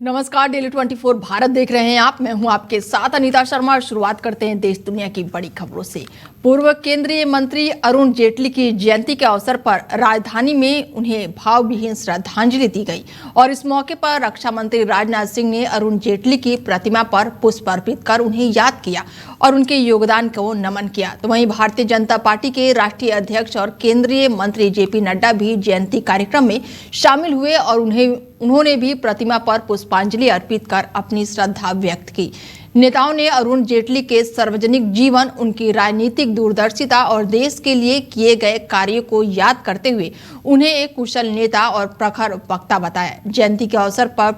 नमस्कार, डेली 24 भारत देख रहे हैं आप। मैं हूं आपके साथ अनीता शर्मा। शुरुआत करते हैं देश दुनिया की बड़ी खबरों से। पूर्व केंद्रीय मंत्री अरुण जेटली की जयंती के अवसर पर राजधानी में उन्हें भावभीनी श्रद्धांजलि दी गई और इस मौके पर रक्षा मंत्री राजनाथ सिंह ने अरुण जेटली की प्रतिमा पर पुष्प अर्पित कर उन्हें याद किया और उनके योगदान को नमन किया। तो वहीं भारतीय जनता पार्टी के राष्ट्रीय अध्यक्ष और केंद्रीय मंत्री जेपी नड्डा भी जयंती कार्यक्रम में शामिल हुए और उन्होंने भी प्रतिमा पर पुष्पांजलि अर्पित कर अपनी श्रद्धा व्यक्त की। नेताओं ने अरुण जेटली के सार्वजनिक जीवन, उनकी राजनीतिक दूरदर्शिता और देश के लिए किए गए कार्यों को याद करते हुए उन्हें एक कुशल नेता और प्रखर वक्ता बताया। जयंती के अवसर पर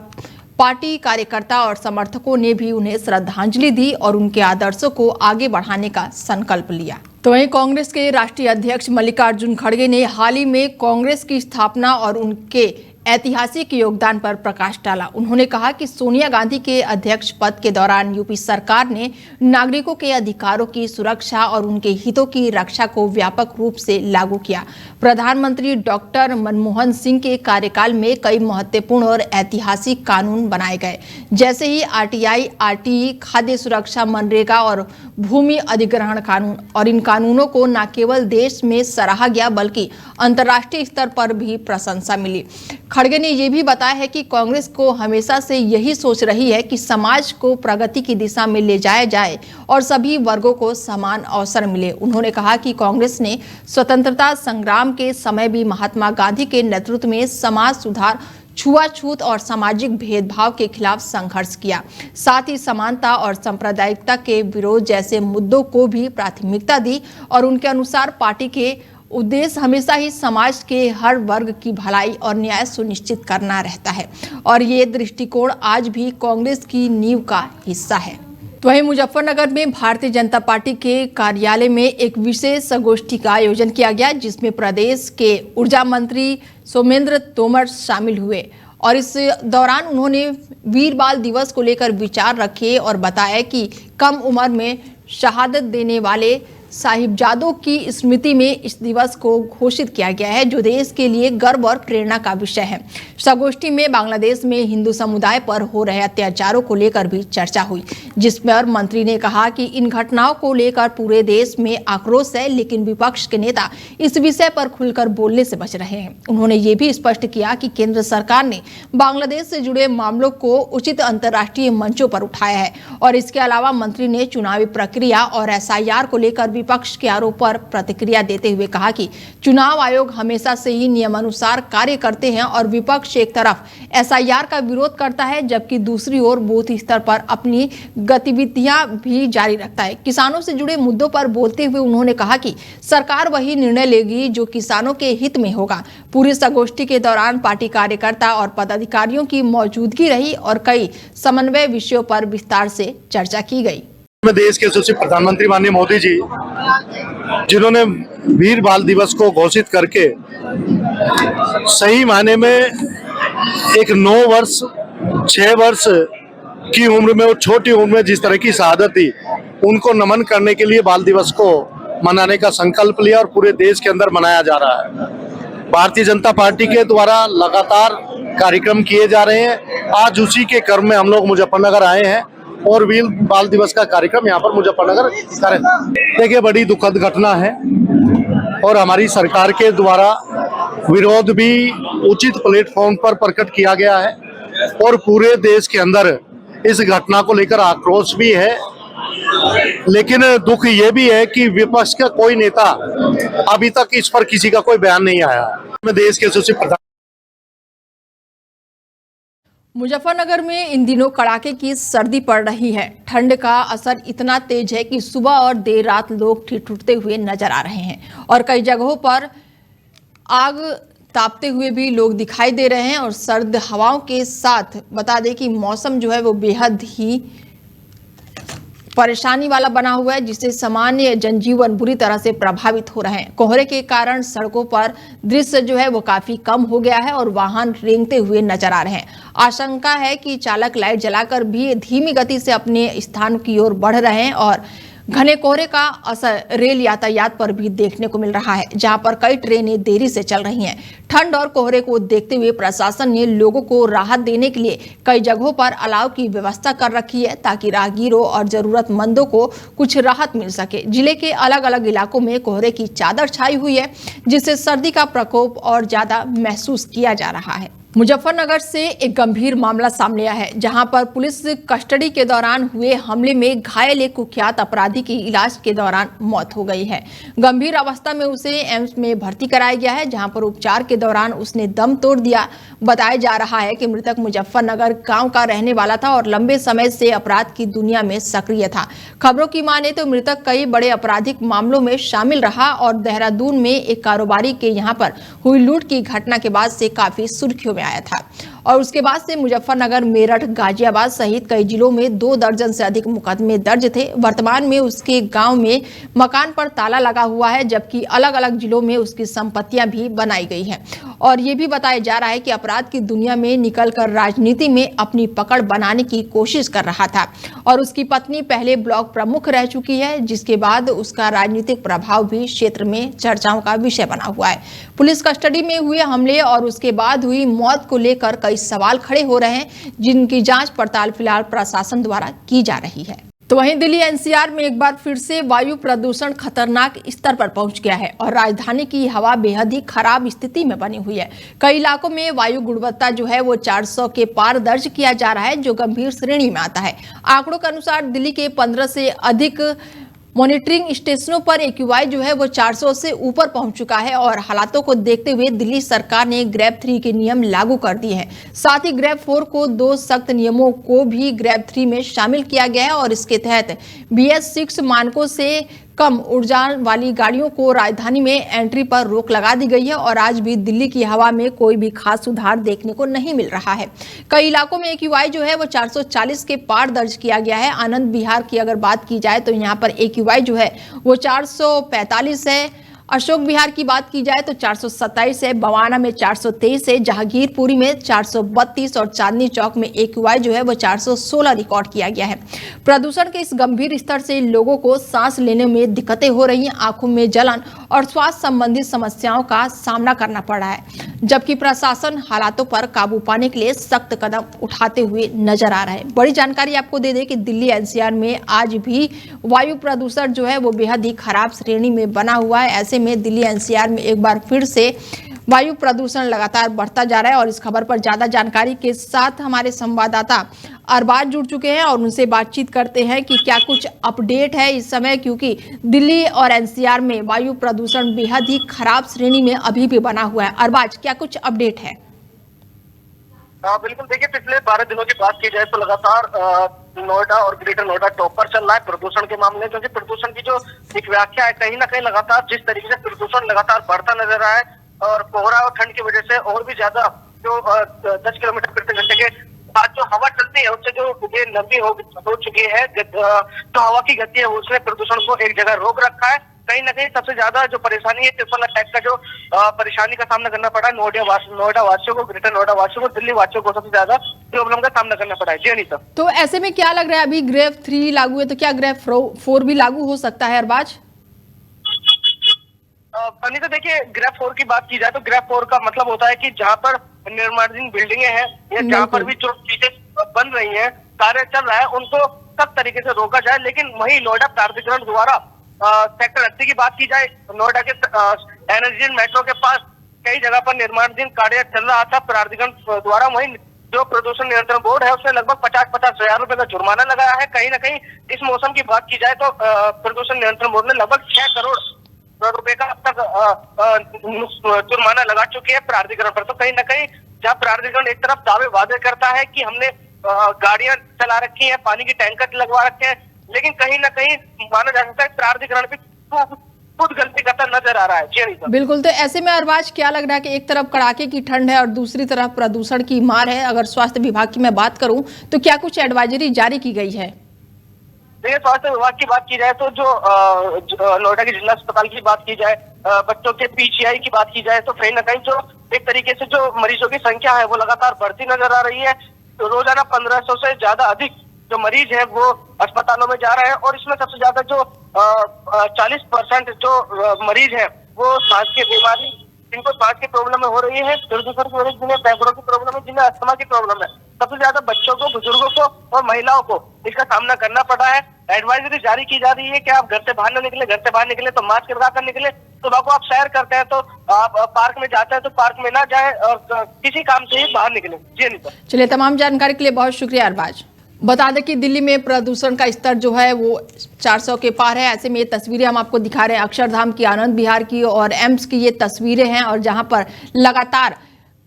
पार्टी कार्यकर्ता और समर्थकों ने भी उन्हें श्रद्धांजलि दी और उनके आदर्शों को आगे बढ़ाने का संकल्प लिया। तो वहीं कांग्रेस के राष्ट्रीय अध्यक्ष मल्लिकार्जुन खड़गे ने हाल ही में कांग्रेस की स्थापना और उनके ऐतिहासिक योगदान पर प्रकाश डाला। उन्होंने कहा कि सोनिया गांधी के अध्यक्ष पद के दौरान यूपी सरकार ने नागरिकों के अधिकारों की सुरक्षा और उनके हितों की रक्षा को व्यापक रूप से लागू किया। प्रधानमंत्री डॉक्टर मनमोहन सिंह के कार्यकाल में कई महत्वपूर्ण और ऐतिहासिक कानून बनाए गए, जैसे ही आरटीआई, आरटीई, खाद्य सुरक्षा, मनरेगा और भूमि अधिग्रहण कानून। और इन कानूनों को न केवल देश में सराहा गया बल्कि अंतर्राष्ट्रीय स्तर पर भी प्रशंसा मिली। खड़गे ने यह भी बताया है कि कांग्रेस को हमेशा से यही सोच रही है कि समाज को प्रगति की दिशा में ले जाया जाए और सभी वर्गों को समान अवसर मिले। उन्होंने कहा कि कांग्रेस ने स्वतंत्रता संग्राम के समय भी महात्मा गांधी के नेतृत्व में समाज सुधार, छुआछूत और सामाजिक भेदभाव के खिलाफ संघर्ष किया। साथ ही समानता और सांप्रदायिकता के विरोध जैसे मुद्दों को भी प्राथमिकता दी और उनके अनुसार पार्टी के उद्देश्य हमेशा ही समाज के हर वर्ग की भलाई और न्याय सुनिश्चित करना रहता है और ये दृष्टिकोण आज भी कांग्रेस की नींव का हिस्सा है। तो वहीं मुजफ्फरनगर में भारतीय जनता पार्टी के कार्यालय में एक विशेष संगोष्ठी का आयोजन किया गया, जिसमें प्रदेश के ऊर्जा मंत्री सोमेंद्र तोमर शामिल हुए और इस दौरान उन्होंने वीर बाल दिवस को लेकर विचार रखे और बताया कि कम उम्र में शहादत देने वाले साहिबजादों की स्मृति में इस दिवस को घोषित किया गया है, जो देश के लिए गर्व और प्रेरणा का विषय है। संगोष्ठी में बांग्लादेश में हिंदू समुदाय पर हो रहे अत्याचारों को लेकर भी चर्चा हुई, जिस पर मंत्री ने कहा कि इन घटनाओं को लेकर पूरे देश में आक्रोश है, लेकिन विपक्ष के नेता इस विषय पर खुलकर बोलने से बच रहे हैं। उन्होंने ये भी स्पष्ट किया कि केंद्र सरकार ने बांग्लादेश से जुड़े मामलों को उचित अंतर्राष्ट्रीय मंचों पर उठाया है और इसके अलावा मंत्री ने चुनावी प्रक्रिया और एसआईआर को लेकर विपक्ष के आरोप पर प्रतिक्रिया देते हुए कहा कि चुनाव आयोग हमेशा से ही नियमानुसार कार्य करते हैं और विपक्ष एक तरफ एसआईआर का विरोध करता है, जबकि दूसरी ओर बूथ स्तर पर अपनी गतिविधियां भी जारी रखता है। किसानों से जुड़े मुद्दों पर बोलते हुए उन्होंने कहा कि सरकार वही निर्णय लेगी जो किसानों के हित में होगा। पूरी संगोष्ठी के दौरान पार्टी कार्यकर्ता और पदाधिकारियों की मौजूदगी रही और कई समन्वय विषयों पर विस्तार से चर्चा की गई। देश के यशस्वी प्रधानमंत्री माननीय मोदी जी, जिन्होंने वीर बाल दिवस को घोषित करके सही मायने में एक 9 वर्ष 6 वर्ष की उम्र में, वो छोटी उम्र में जिस तरह की शहादत दी, उनको नमन करने के लिए बाल दिवस को मनाने का संकल्प लिया और पूरे देश के अंदर मनाया जा रहा है। भारतीय जनता पार्टी के द्वारा लगातार कार्यक्रम किए जा रहे हैं। आज उसी के क्रम में हम लोग मुजफ्फरनगर आए हैं और वीर बाल दिवस का कार्यक्रम यहाँ पर मुजफ्फरनगर करें। देखिए, बड़ी दुखद घटना है और हमारी सरकार के द्वारा विरोध भी उचित प्लेटफॉर्म पर प्रकट किया गया है और पूरे देश के अंदर इस घटना को लेकर आक्रोश भी है। लेकिन दुख ये भी है कि विपक्ष का कोई नेता अभी तक इस पर किसी का कोई बयान नहीं आया। मैं देश के यशस्वी प्रधान मुजफ्फरनगर में इन दिनों कड़ाके की सर्दी पड़ रही है। ठंड का असर इतना तेज है कि सुबह और देर रात लोग ठिठुरते हुए नजर आ रहे हैं और कई जगहों पर आग तापते हुए भी लोग दिखाई दे रहे हैं और सर्द हवाओं के साथ बता दें कि मौसम जो है वो बेहद ही परेशानी वाला बना हुआ है, जिससे सामान्य जनजीवन बुरी तरह से प्रभावित हो रहे हैं। कोहरे के कारण सड़कों पर दृश्य जो है वो काफी कम हो गया है और वाहन रेंगते हुए नजर आ रहे हैं। आशंका है कि चालक लाइट जलाकर भी धीमी गति से अपने स्थान की ओर बढ़ रहे हैं और घने कोहरे का असर रेल यातायात पर भी देखने को मिल रहा है, जहां पर कई ट्रेनें देरी से चल रही हैं। ठंड और कोहरे को देखते हुए प्रशासन ने लोगों को राहत देने के लिए कई जगहों पर अलाव की व्यवस्था कर रखी है, ताकि राहगीरों और जरूरतमंदों को कुछ राहत मिल सके। जिले के अलग अलग इलाकों में कोहरे की चादर छाई हुई है, जिससे सर्दी का प्रकोप और ज्यादा महसूस किया जा रहा है। मुजफ्फरनगर से एक गंभीर मामला सामने आया है, जहां पर पुलिस कस्टडी के दौरान हुए हमले में घायल एक कुख्यात अपराधी की इलाज के दौरान मौत हो गई है। गंभीर अवस्था में उसे एम्स में भर्ती कराया गया है, जहां पर उपचार के दौरान उसने दम तोड़ दिया। बताया जा रहा है कि मृतक मुजफ्फरनगर गांव का रहने वाला था और लंबे समय से अपराध की दुनिया में सक्रिय था। खबरों की माने तो मृतक कई बड़े आपराधिक मामलों में शामिल रहा और देहरादून में एक कारोबारी के यहां पर हुई लूट की घटना के बाद से काफी सुर्खियों में आया था और उसके बाद से मुजफ्फरनगर, मेरठ, गाजियाबाद सहित कई जिलों में 2 दर्जन से अधिक मुकदमे दर्ज थे। वर्तमान में उसके गांव में मकान पर ताला लगा हुआ है, जबकि अलग अलग जिलों में उसकी संपत्तियां भी बनाई गई हैं। और ये भी बताया जा रहा है कि अपराध की दुनिया में निकलकर राजनीति में अपनी पकड़ बनाने की कोशिश कर रहा था और उसकी पत्नी पहले ब्लॉक प्रमुख रह चुकी है, जिसके बाद उसका राजनीतिक प्रभाव भी क्षेत्र में चर्चाओं का विषय बना हुआ है। पुलिस कस्टडी में हुए हमले और उसके बाद हुई मौत को लेकर कई सवाल खड़े हो रहे हैं, जिनकी जांच पड़ताल फिलहाल प्रशासन द्वारा की जा रही है। तो वहीं दिल्ली एनसीआर में एक बार फिर से वायु प्रदूषण खतरनाक स्तर पर पहुंच गया है और राजधानी की हवा बेहद ही खराब स्थिति में बनी हुई है। कई इलाकों में वायु गुणवत्ता जो है वो 400 के पार दर्ज किया जा रहा है, जो गंभीर श्रेणी में आता है। आंकड़ों के अनुसार दिल्ली के 15 से अधिक मॉनिटरिंग स्टेशनों पर AQI जो है वो 400 से ऊपर पहुंच चुका है और हालातों को देखते हुए दिल्ली सरकार ने ग्रेड 3 के नियम लागू कर दिए हैं। साथ ही ग्रेड 4 को 2 सख्त नियमों को भी ग्रेड 3 में शामिल किया गया है और इसके तहत BS6 मानकों से कम ऊर्जा वाली गाड़ियों को राजधानी में एंट्री पर रोक लगा दी गई है और आज भी दिल्ली की हवा में कोई भी खास सुधार देखने को नहीं मिल रहा है। कई इलाकों में AQI जो है वो 440 के पार दर्ज किया गया है। आनंद विहार की अगर बात की जाए तो यहाँ पर AQI जो है वो 445 है। अशोक विहार की बात की जाए तो 427 है, बवाना में 423 है, जहांगीरपुरी में 432 और चांदनी चौक में AQI जो है वो 416 रिकॉर्ड किया गया है। प्रदूषण के इस गंभीर स्तर से लोगों को सांस लेने में दिक्कतें हो रही हैं, आंखों में जलन और स्वास्थ्य संबंधी समस्याओं का सामना करना पड़ रहा है, जबकि प्रशासन हालातों पर काबू पाने के लिए सख्त कदम उठाते हुए नजर आ रहा है। बड़ी जानकारी आपको दे दें कि दिल्ली NCR में आज भी वायु प्रदूषण जो है वो बेहद ही खराब श्रेणी में बना हुआ है। ऐसे में दिल्ली NCR में एक बार फिर से वायु प्रदूषण लगातार बढ़ता जा रहा है और इस खबर पर ज्यादा जानकारी के साथ हमारे संवाददाता अरबाज जुड़ चुके हैं और उनसे बातचीत करते हैं कि क्या कुछ अपडेट है इस समय, क्योंकि दिल्ली और NCR में वायु प्रदूषण बेहद ही खराब श्रेणी में अभी भी बना हुआ है। अरबाज, क्या कुछ अपडेट है? बिल्कुल, देखिए पिछले 12 दिनों की बात की जाए तो लगातार नोएडा और ग्रेटर नोएडा टॉप पर चल रहा है प्रदूषण के मामले में, क्योंकि प्रदूषण की जो एक व्याख्या है कहीं ना कहीं लगातार जिस तरीके से प्रदूषण लगातार बढ़ता नजर आ रहा है और कोहरा और ठंड की वजह से और भी ज्यादा जो 10 किलोमीटर प्रति घंटे के बाद जो हवा चलती है उससे जो ये नमी हो चुकी है, जो हवा की गति है उसने प्रदूषण को एक जगह रोक रखा है। कहीं ना कहीं सबसे ज्यादा जो परेशानी है ट्रिपल अटैक का जो परेशानी का सामना करना पड़ा नोएडा वासियों को, ग्रेटर नोएडा वासियों को, दिल्ली वासियों को सबसे ज्यादा प्रॉब्लम का सामना करना पड़ा है। जी अनिता, तो ऐसे में क्या लग रहा है, अभी ग्रेड 3 लागू है तो क्या ग्रेड 4 भी लागू हो सकता है? अरबाज, अनिता देखिए, ग्रेड 4 की बात की जाए तो ग्रेड 4 का मतलब होता है कि जहाँ पर निर्माणाधीन बिल्डिंगे हैं या जहाँ पर भी जो चीजें बन रही है, कार्य चल रहा है, उनको सब तरीके से रोका जाए। लेकिन वही नोएडा प्राधिकरण द्वारा सेक्टर 80 की बात की जाए, नोएडा के एनर्जी मेट्रो के पास कई जगह पर निर्माणाधीन कार्य चल रहा था प्राधिकरण द्वारा। वहीं जो प्रदूषण नियंत्रण बोर्ड है उसने लगभग 50-50 हजार रुपए का जुर्माना लगाया है। कहीं ना कहीं इस मौसम की बात की जाए तो प्रदूषण नियंत्रण बोर्ड ने लगभग 6 करोड़ रुपए का अब तक जुर्माना लगा चुके हैं प्राधिकरण पर। तो कहीं ना कहीं जहाँ प्राधिकरण एक तरफ दावे वादे करता है कि हमने गाड़ियां चला रखी है, पानी की टैंकर लगवा रखे हैं, लेकिन कहीं ना कहीं माना जा सकता है प्राधिकरण भी खुद गलती करता नजर आ रहा है। जी बिल्कुल, तो ऐसे में अरबाज क्या लग रहा है कि एक तरफ कड़ाके की ठंड है और दूसरी तरफ प्रदूषण की मार है। अगर स्वास्थ्य विभाग की मैं बात करूं तो क्या कुछ एडवाइजरी जारी की गई है? देखिए, स्वास्थ्य विभाग की बात की जाए तो जो नोएडा के जिला अस्पताल की बात की जाए, बच्चों के PGI की बात की जाए तो कहीं ना कहीं जो एक तरीके से जो मरीजों की संख्या है वो लगातार बढ़ती नजर आ रही है। तो रोजाना 1500 से ज्यादा अधिक जो मरीज है वो अस्पतालों में जा रहे हैं। और इसमें सबसे ज्यादा जो 40% जो मरीज है वो सांस की बीमारी, जिनको सांस की प्रॉब्लम हो रही है, प्रदूषण की वजह से जिन्हें फेफड़ों की प्रॉब्लम है, जिन्हें अस्थमा की प्रॉब्लम है, सबसे ज्यादा बच्चों को, बुजुर्गों को और महिलाओं को इसका सामना करना पड़ा है। एडवाइजरी जारी की जा रही है कि आप घर से बाहर न निकले, घर से बाहर निकले तो मास्क लगा कर निकले। सुबह को आप सैर करते हैं तो आप पार्क में जाते हैं तो पार्क में ना जाए और किसी काम से ही बाहर निकले। जी अनिता। चलिए, तमाम जानकारी के लिए बहुत शुक्रिया अरबाज। बता दें कि दिल्ली में प्रदूषण का स्तर जो है वो 400 के पार है। ऐसे में ये तस्वीरें हम आपको दिखा रहे हैं अक्षरधाम की, आनंद विहार की और एम्स की ये तस्वीरें हैं, और जहां पर लगातार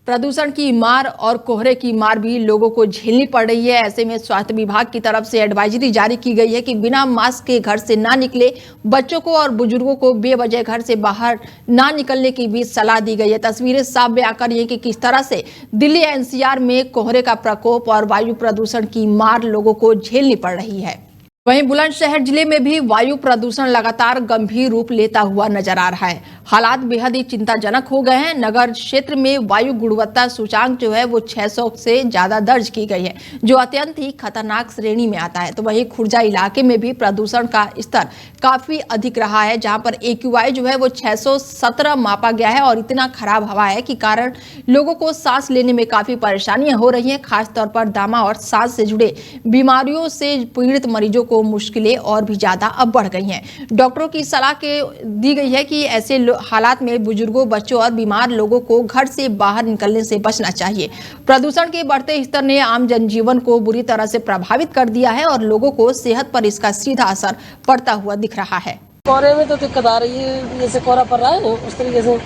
प्रदूषण की मार और कोहरे की मार भी लोगों को झेलनी पड़ रही है। ऐसे में स्वास्थ्य विभाग की तरफ से एडवाइजरी जारी की गई है कि बिना मास्क के घर से ना निकले, बच्चों को और बुजुर्गों को बेवजह घर से बाहर ना निकलने की भी सलाह दी गई है। तस्वीरें साफ बयां कर रही है कि किस तरह से दिल्ली एनसीआर में कोहरे का प्रकोप और वायु प्रदूषण की मार लोगों को झेलनी पड़ रही है। वहीं बुलंदशहर जिले में भी वायु प्रदूषण लगातार गंभीर रूप लेता हुआ नजर आ रहा है। हालात बेहद ही चिंताजनक हो गए हैं। नगर क्षेत्र में वायु गुणवत्ता सूचांक जो है वो 600 से ज्यादा दर्ज की गई है, जो अत्यंत ही खतरनाक श्रेणी में आता है। तो वहीं खुर्जा इलाके में भी प्रदूषण का स्तर काफी अधिक रहा है, जहां पर AQI जो है वो 617 मापा गया है और इतना खराब हवा है कि कारण लोगों को सांस लेने में काफी परेशानियां हो रही हैं। खासतौर पर दमा और सांस से जुड़े बीमारियों से पीड़ित मरीजों को मुश्किलें और भी ज्यादा अब बढ़ गई हैं। डॉक्टरों की सलाह दी गई है कि ऐसे हालात में बुजुर्गों, बच्चों और बीमार लोगों को घर से बाहर निकलने से बचना चाहिए। प्रदूषण के बढ़ते स्तर ने आम जनजीवन को बुरी तरह से प्रभावित कर दिया है और लोगों को सेहत पर इसका सीधा असर पड़ता हुआ दिख रहा है। कोहरे में तो दिक्कत आ रही है, जैसे कोहरा पड़ रहा है उस तरीके से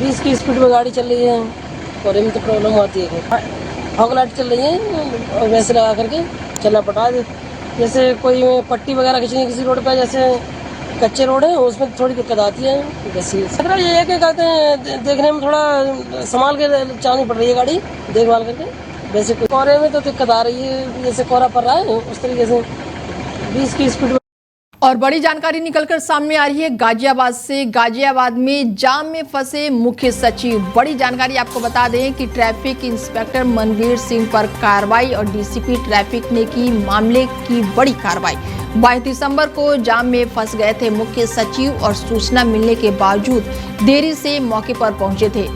20 की स्पीड में गाड़ी चल रही है, कोहरे में तो प्रॉब्लम आती है। फॉग लाइट चल रही है, वैसे लगा करके चलना पड़ा है। जैसे कोई पट्टी वगैरह खींचनी किसी रोड पे, जैसे कच्चे रोड है उसमें थोड़ी दिक्कत आती है। जैसे खतरा ये है कि कहते हैं देखने में थोड़ा संभाल के चलानी पड़ रही है गाड़ी, देखभाल करके। वैसे कोहरे में तो दिक्कत आ रही है, जैसे कोहरा पड़ रहा है उस तरीके से 20 की स्पीड। और बड़ी जानकारी निकलकर सामने आ रही है गाजियाबाद से। गाजियाबाद में जाम में फंसे मुख्य सचिव। बड़ी जानकारी आपको बता दें कि ट्रैफिक इंस्पेक्टर मनवीर सिंह पर कार्रवाई और डीसीपी ट्रैफिक ने की मामले की बड़ी कार्रवाई। 22 दिसंबर को जाम में फंस गए थे मुख्य सचिव और सूचना मिलने के बावजूद देरी से मौके पर पहुंचे थे।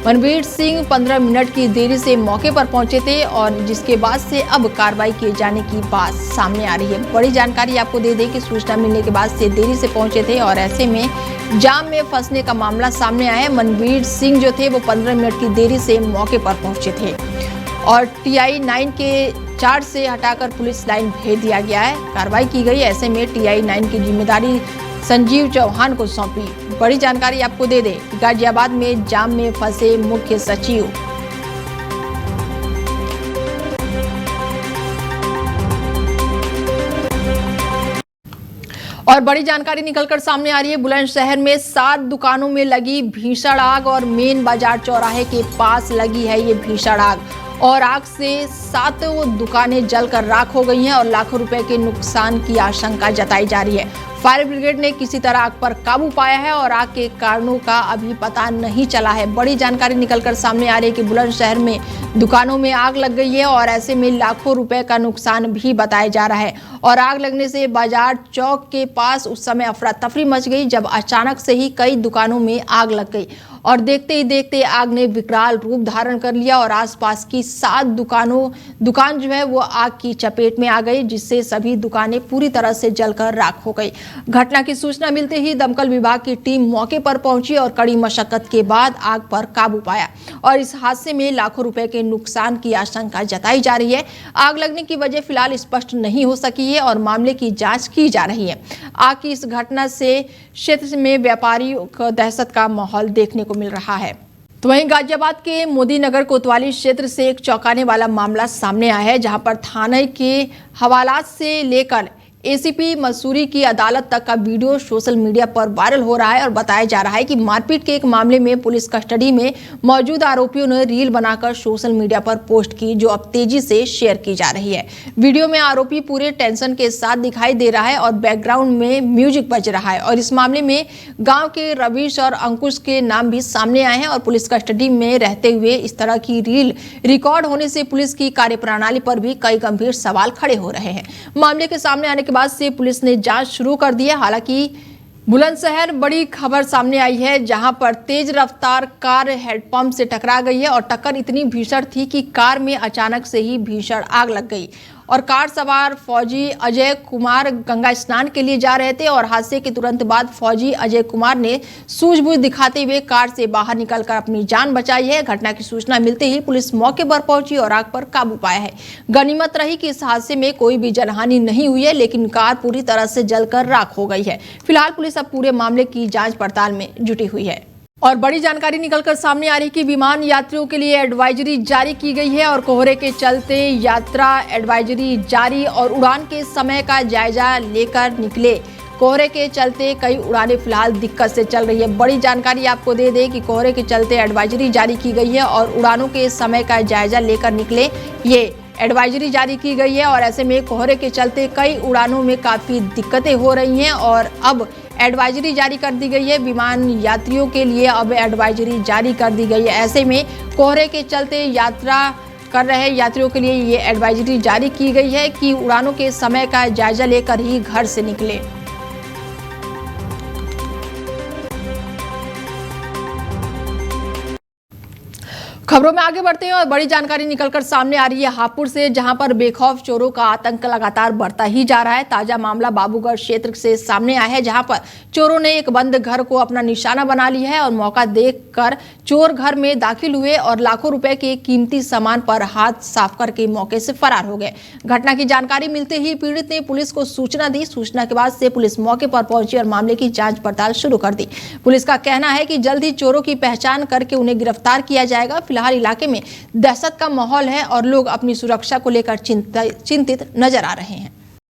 मनवीर सिंह 15 मिनट की देरी से मौके पर पहुंचे थे और जिसके बाद से अब कार्रवाई किए जाने की बात सामने आ रही है। बड़ी जानकारी आपको दे दें कि सूचना मिलने के बाद से देरी से पहुंचे थे और ऐसे में जाम में फंसने का मामला सामने आया है। मनवीर सिंह जो थे वो 15 मिनट की देरी से मौके पर पहुंचे थे और TI-9 के चार्ज से हटाकर पुलिस लाइन भेज दिया गया है। कार्रवाई की गई। ऐसे में TI-9 की जिम्मेदारी संजीव चौहान को सौंपी। बड़ी जानकारी आपको दे दें कि गाजियाबाद में जाम में फंसे मुख्य सचिव। और बड़ी जानकारी निकलकर सामने आ रही है बुलंदशहर में 7 दुकानों में लगी भीषण आग और मेन बाजार चौराहे के पास लगी है ये भीषण आग और आग से 7 दुकानें जलकर राख हो गई हैं और लाखों रुपए के नुकसान की आशंका जताई जा रही है। फायर ब्रिगेड ने किसी तरह आग पर काबू पाया है और आग के कारणों का अभी पता नहीं चला है। बड़ी जानकारी निकलकर सामने आ रही है कि बुलंदशहर में दुकानों में आग लग गई है और ऐसे में लाखों रुपए का नुकसान भी बताया जा रहा है और आग लगने से बाजार चौक के पास उस समय अफरा तफरी मच गई जब अचानक से ही कई दुकानों में आग लग गई और देखते ही देखते आग ने विकराल रूप धारण कर लिया और आसपास की 7 दुकान जो है वो आग की चपेट में आ गई, जिससे सभी दुकानें पूरी तरह से जलकर राख हो गई। घटना की सूचना मिलते ही दमकल विभाग की टीम मौके पर पहुंची और कड़ी मशक्कत के बाद आग पर काबू पाया और इस हादसे में लाखों रुपए के नुकसान की आशंका जताई जा रही है। आग लगने की वजह फिलहाल स्पष्ट नहीं हो सकी है और मामले की जांच की जा रही है। आग की इस घटना से क्षेत्र में व्यापारियों को दहशत का माहौल देखने को मिल रहा है। तो वहीं गाजियाबाद के मोदी नगर कोतवाली क्षेत्र से एक चौंकाने वाला मामला सामने आया है, जहां पर थाने के हवालात से लेकर एसीपी मसूरी की अदालत तक का वीडियो सोशल मीडिया पर वायरल हो रहा है और बताया जा रहा है कि मारपीट के एक मामले में पुलिस कस्टडी में मौजूद आरोपियों ने रील बनाकर सोशल मीडिया पर पोस्ट की, जो अब तेजी से शेयर की जा रही है। वीडियो में आरोपी पूरे टेंशन के साथ दिखाई दे रहा है और बैकग्राउंड में म्यूजिक बज रहा है और इस मामले में गाँव के रवीश और अंकुश के नाम भी सामने आए हैं और पुलिस कस्टडी में रहते हुए इस तरह की रील रिकॉर्ड होने से पुलिस की कार्यप्रणाली पर भी कई गंभीर सवाल खड़े हो रहे हैं। मामले के सामने आने के बाद से पुलिस ने जांच शुरू कर दी है। हालांकि बुलंदशहर बड़ी खबर सामने आई है, जहां पर तेज रफ्तार कार हेडपंप से टकरा गई है और टक्कर इतनी भीषण थी कि कार में अचानक से ही भीषण आग लग गई और कार सवार फौजी अजय कुमार गंगा स्नान के लिए जा रहे थे और हादसे के तुरंत बाद फौजी अजय कुमार ने सूझबूझ दिखाते हुए कार से बाहर निकलकर अपनी जान बचाई है। घटना की सूचना मिलते ही पुलिस मौके पर पहुंची और आग पर काबू पाया है। गनीमत रही कि इस हादसे में कोई भी जनहानि नहीं हुई है, लेकिन कार पूरी तरह से जलकर राख हो गई है। फिलहाल पुलिस अब पूरे मामले की जांच पड़ताल में जुटी हुई है। और बड़ी जानकारी निकलकर सामने आ रही कि विमान यात्रियों के लिए एडवाइजरी जारी की गई है और कोहरे के चलते यात्रा एडवाइजरी जारी और उड़ान के समय का जायजा लेकर निकले। कोहरे के चलते कई उड़ानें फिलहाल दिक्कत से चल रही है। बड़ी जानकारी आपको दे दें कि कोहरे के चलते एडवाइजरी जारी की गई है और उड़ानों के समय का जायजा लेकर निकले, ये एडवाइजरी जारी की गई है और ऐसे में कोहरे के चलते कई उड़ानों में काफ़ी दिक्कतें हो रही हैं और अब एडवाइजरी जारी कर दी गई है। विमान यात्रियों के लिए अब एडवाइजरी जारी कर दी गई है। ऐसे में कोहरे के चलते यात्रा कर रहे यात्रियों के लिए ये एडवाइजरी जारी की गई है कि उड़ानों के समय का जायजा लेकर ही घर से निकले। खबरों में आगे बढ़ते हैं और बड़ी जानकारी निकलकर सामने आ रही है हापुड़ से, जहां पर बेखौफ चोरों का आतंक लगातार बढ़ता ही जा रहा है। ताजा मामला बाबूगढ़ क्षेत्र से सामने आया है, जहां पर चोरों ने एक बंद घर को अपना निशाना बना लिया है और मौका देखकर चोर घर में दाखिल हुए और लाखों रुपए के कीमती सामान पर हाथ साफ करके मौके से फरार हो गए। घटना की जानकारी मिलते ही पीड़ित ने पुलिस को सूचना दी। सूचना के बाद से पुलिस मौके पर पहुंची और मामले की जांच पड़ताल शुरू कर दी। पुलिस का कहना है कि जल्द ही चोरों की पहचान करके उन्हें गिरफ्तार किया जाएगा। फिलहाल इलाके में दहशत का माहौल है और लोग अपनी सुरक्षा को लेकर चिंतित नजर आ रहे हैं।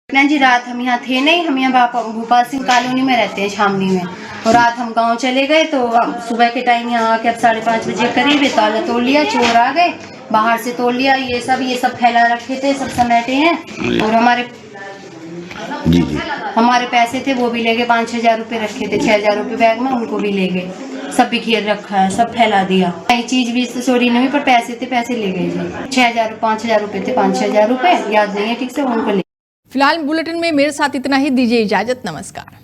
ना जी, रात हम यहाँ थे नहीं, हम यहाँ भोपाल सिंह कॉलोनी में रहते हैं, छावनी में। और रात हम गांव चले गए तो सुबह के टाइम यहाँ आके अब 5:30 बजे करीब ताला तोड़ लिया, चोर आ गए, बाहर से तोड़ लिया। ये सब फैला रखे थे, सब समेटे हैं और हमारे पैसे थे वो भी ले गए। 5-6 हजार रुपये रखे थे, 6 हजार रुपये बैग में, उनको भी ले गए। सब बिखेर रखा है, सब फैला दिया। नई चीज भी चोरी नहीं, पर पैसे थे, पैसे ले गए जी। 5-6 हजार रुपये थे, 5-6 हजार रुपये याद नहीं है ठीक से, उनको ले। फिलहाल बुलेटिन में मेरे साथ इतना ही। दीजिए इजाजत, नमस्कार।